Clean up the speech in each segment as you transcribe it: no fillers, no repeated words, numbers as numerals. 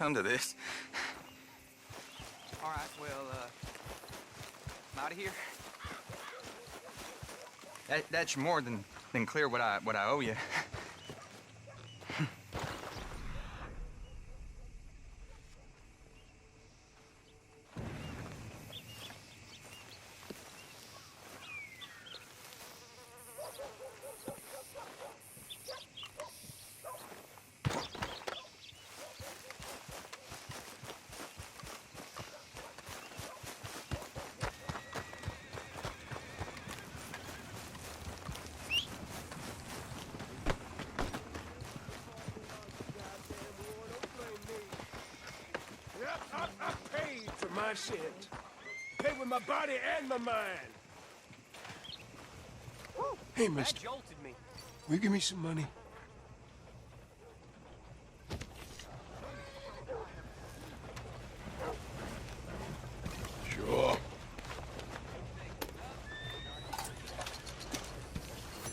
come to this. All right, well, I'm out of here. That's more than clear what I owe you. I paid for my shit. Paid with my body and my mind. Hey, mister, That jolted me. will you give me some money? Sure.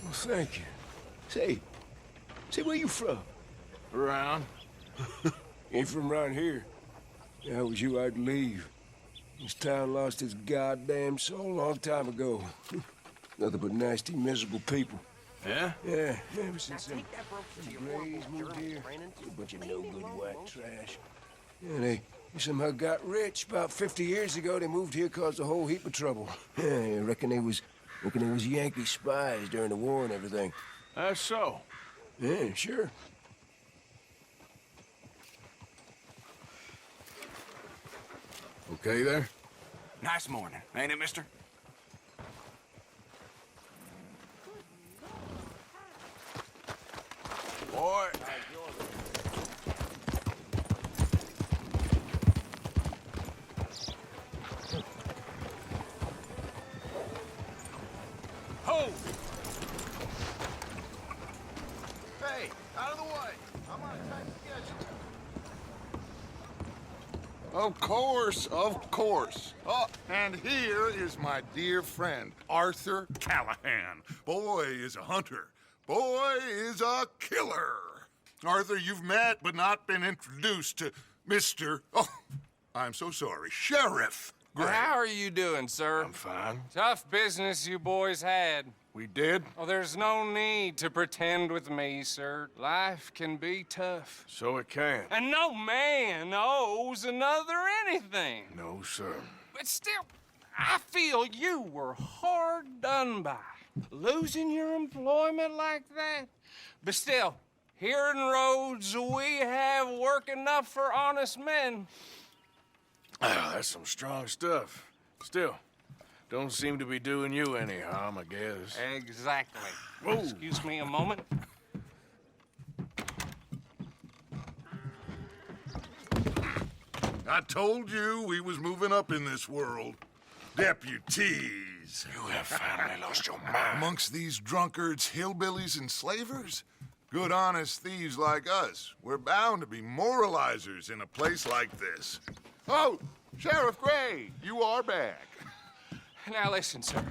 Well, thank you. Say, where you from? Around. Ain't from around here. If I was you, I'd leave. This town lost its goddamn soul a long time ago. Nothing but nasty, miserable people. Yeah? Yeah, ever since them That broke into your Grays horrible moved German here, training. a bunch of no-good white trash. Yeah, they somehow got rich. About 50 years ago, they moved here, caused a whole heap of trouble. Yeah, I reckon they was Yankee spies during the war and everything. That's so. Yeah, sure. Okay there? Nice morning, ain't it, mister? Boy. Ho! Hey, out of the way. I'm on a tight schedule. Of course, of course. Oh, and here is my dear friend, Arthur Callahan. Boy is a hunter. Boy is a killer. Arthur, you've met but not been introduced to Mr. Oh, I'm so sorry, Sheriff Gray. How are you doing, sir? I'm fine. Tough business you boys had. We did? Oh, there's no need to pretend with me, sir. Life can be tough. So it can. And no man owes another anything. No, sir. But still, I feel you were hard done by. Losing your employment like that. But still, here in Rhodes, we have work enough for honest men. Ah, that's some strong stuff. Still, don't seem to be doing you any harm, I guess. Exactly. Whoa. Excuse me a moment. I told you we was moving up in this world. Deputies. You have finally lost your mind. Amongst these drunkards, hillbillies, and slavers? Good, honest thieves like us. We're bound to be moralizers in a place like this. Oh, Sheriff Gray, you are back. Now listen, sir.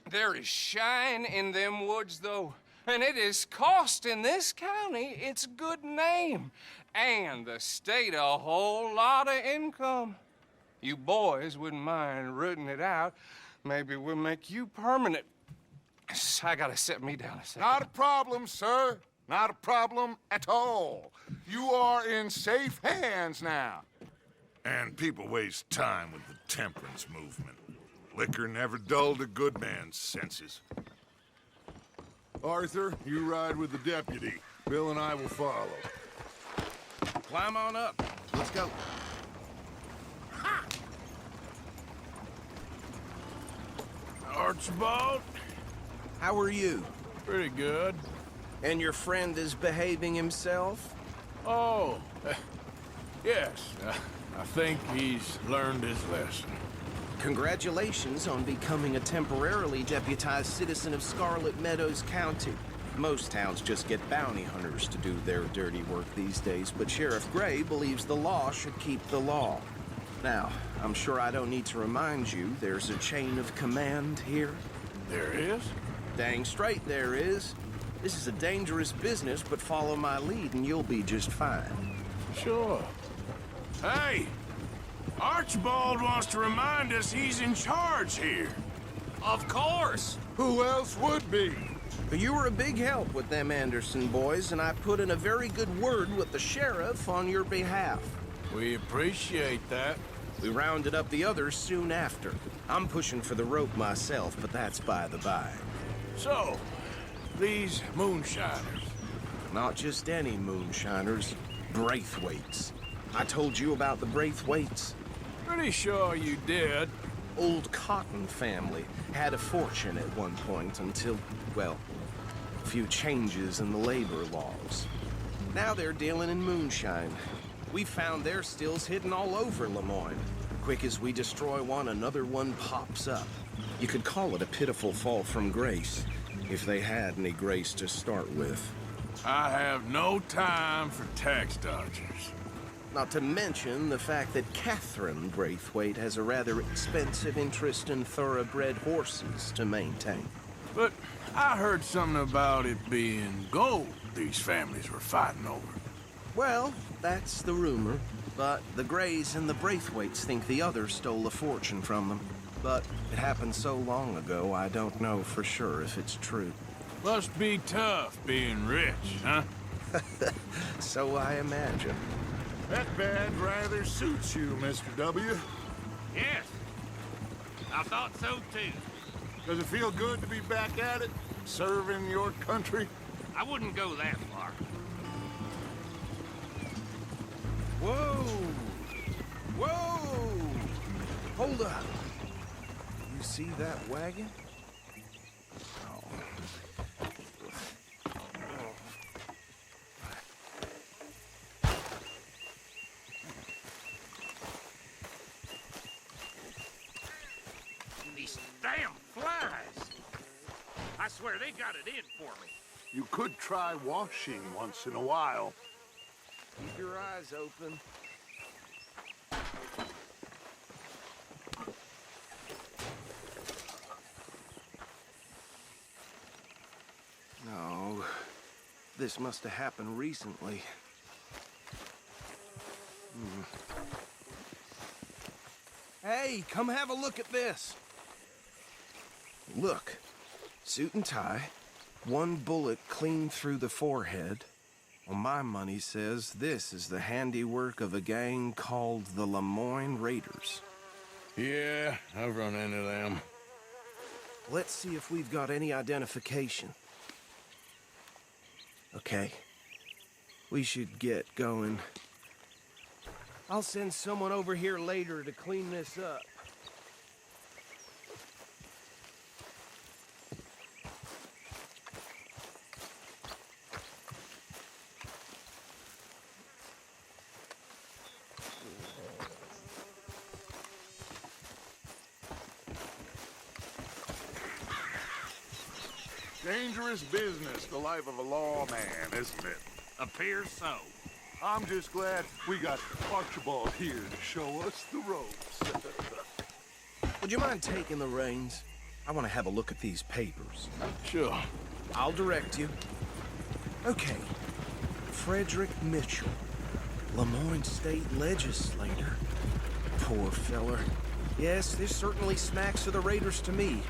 There is shine in them woods, though, and it is costing this county its good name and the state a whole lot of income. You boys wouldn't mind rooting it out. Maybe we'll make you permanent. I gotta set me down a second. Not a problem, sir. Not a problem at all. You are in safe hands now. And people waste time with the temperance movement. Liquor never dulled a good man's senses. Arthur, you ride with the deputy. Bill and I will follow. Climb on up. Let's go. Archibald? How are you? Pretty good. And your friend is behaving himself? Oh, yes. I think he's learned his lesson. Congratulations on becoming a temporarily deputized citizen of Scarlet Meadows County. Most towns just get bounty hunters to do their dirty work these days, but Sheriff Gray believes the law should keep the law. Now, I'm sure I don't need to remind you there's a chain of command here. There is? Dang straight there is. This is a dangerous business, but follow my lead and you'll be just fine. Sure. Hey! Archibald wants to remind us he's in charge here. Of course. Who else would be? You were a big help with them Anderson boys, and I put in a very good word with the sheriff on your behalf. We appreciate that. We rounded up the others soon after. I'm pushing for the rope myself, but that's by the by. So, these moonshiners. Not just any moonshiners, Braithwaites. I told you about the Braithwaites. Pretty sure you did. Old Cotton family had a fortune at one point until, well, a few changes in the labor laws. Now they're dealing in moonshine. We found their stills hidden all over Lemoyne. Quick as we destroy one, another one pops up. You could call it a pitiful fall from grace, if they had any grace to start with. I have no time for tax dodgers. Not to mention the fact that Catherine Braithwaite has a rather expensive interest in thoroughbred horses to maintain. But I heard something about it being gold these families were fighting over. Well, that's the rumor. But the Greys and the Braithwaites think the others stole a fortune from them. But it happened so long ago, I don't know for sure if it's true. Must be tough being rich, huh? So I imagine. That bad rather suits you, Mr. W. Yes. I thought so too. Does it feel good to be back at it, serving your country? I wouldn't go that far. Whoa! Whoa! Hold up. You see that wagon? These damn flies. I swear they got it in for me. You could try washing once in a while. Keep your eyes open. No, this must have happened recently. Hey, come have a look at this. Look, suit and tie, one bullet clean through the forehead. Well, my money says this is the handiwork of a gang called the Lemoyne Raiders. Yeah, I've run into them. Let's see if we've got any identification. Okay. We should get going. I'll send someone over here later to clean this up. Dangerous business, the life of a lawman, isn't it? Appears so. I'm just glad we got Archibald here to show us the ropes. Would you mind taking the reins? I want to have a look at these papers. Sure. I'll direct you. Okay. Frederick Mitchell, Lemoyne State Legislator. Poor feller. Yes, this certainly smacks of the Raiders to me.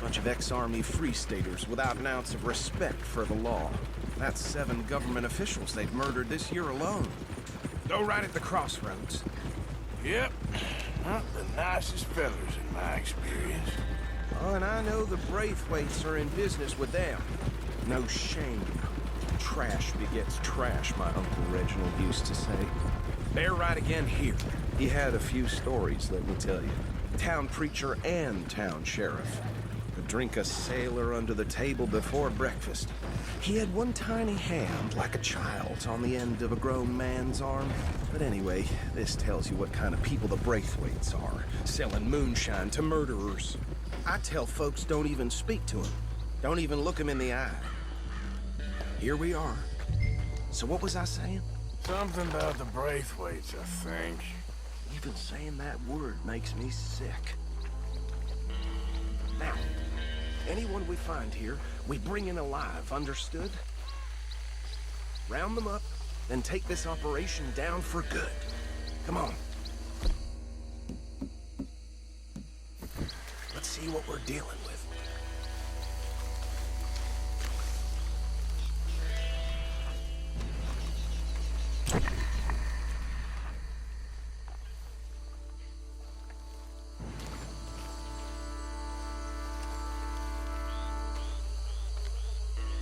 Bunch of ex-Army Free Staters without an ounce of respect for the law. That's 7 government officials they've murdered this year alone. Go right at the crossroads. Yep. Not the nicest fellas in my experience. Oh, and I know the Braithwaites are in business with them. No shame. Trash begets trash, my Uncle Reginald used to say. They're right again here. He had a few stories, let me tell you. Town preacher and town sheriff. Could drink a sailor under the table before breakfast. He had one tiny hand, like a child's, on the end of a grown man's arm. But anyway, this tells you what kind of people the Braithwaites are, selling moonshine to murderers. I tell folks don't even speak to him. Don't even look him in the eye. Here we are. So what was I saying? Something about the Braithwaites, I think. Even saying that word makes me sick. Now, anyone we find here, we bring in alive, understood? Round them up, then take this operation down for good. Come on. Let's see what we're dealing with.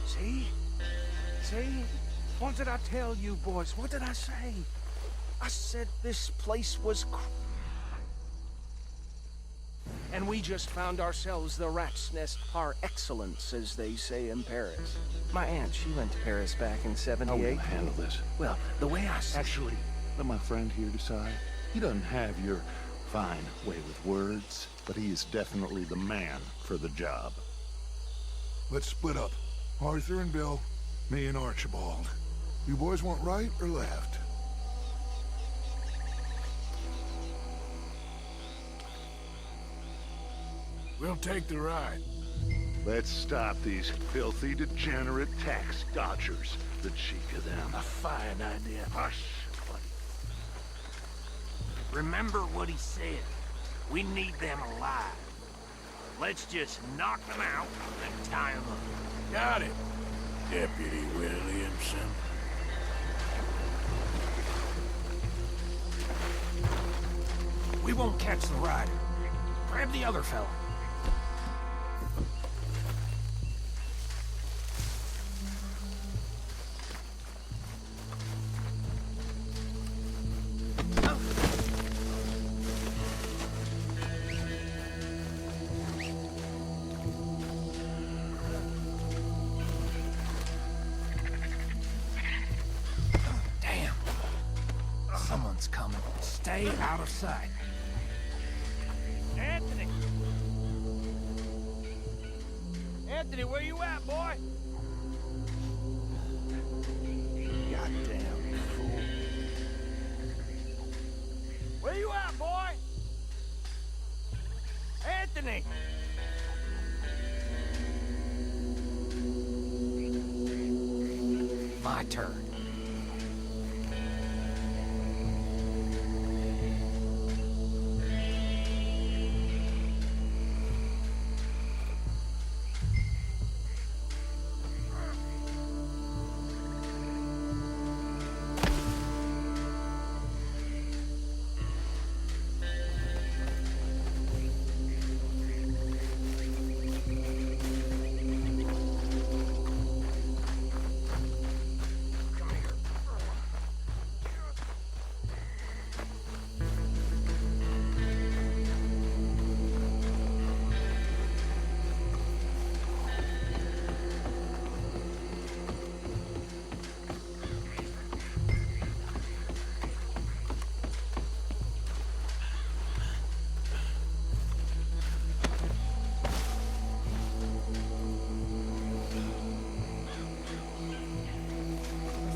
See? See? What did I tell you, boys? What did I say? I said this place was and we just found ourselves the rat's nest par excellence, as they say in Paris. My aunt, she went to Paris back in '78. How will you handle this? Well, the way I see Actually, let my friend here decide. He doesn't have your fine way with words, but he is definitely the man for the job. Let's split up. Arthur and Bill, me and Archibald. You boys want right or left? We'll take the ride. Let's stop these filthy, degenerate tax dodgers. The cheek of them. a fine idea. Hush, buddy. Remember what he said. We need them alive. Let's just knock them out and tie them up. Got it, Deputy Williamson. We won't catch the rider. Grab the other fella. Damn. Someone's coming. Stay out of sight. Anthony! Anthony, where you at, boy? Goddamn fool. Where you at, boy? Anthony! My turn.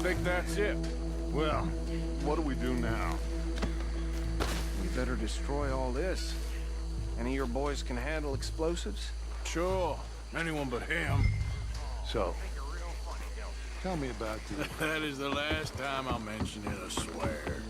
Think that's it. Well, what do we do now? We better destroy all this. Any of your boys can handle explosives? Sure. Anyone but him. So, tell me about the... That is the last time I'll mention it, I swear.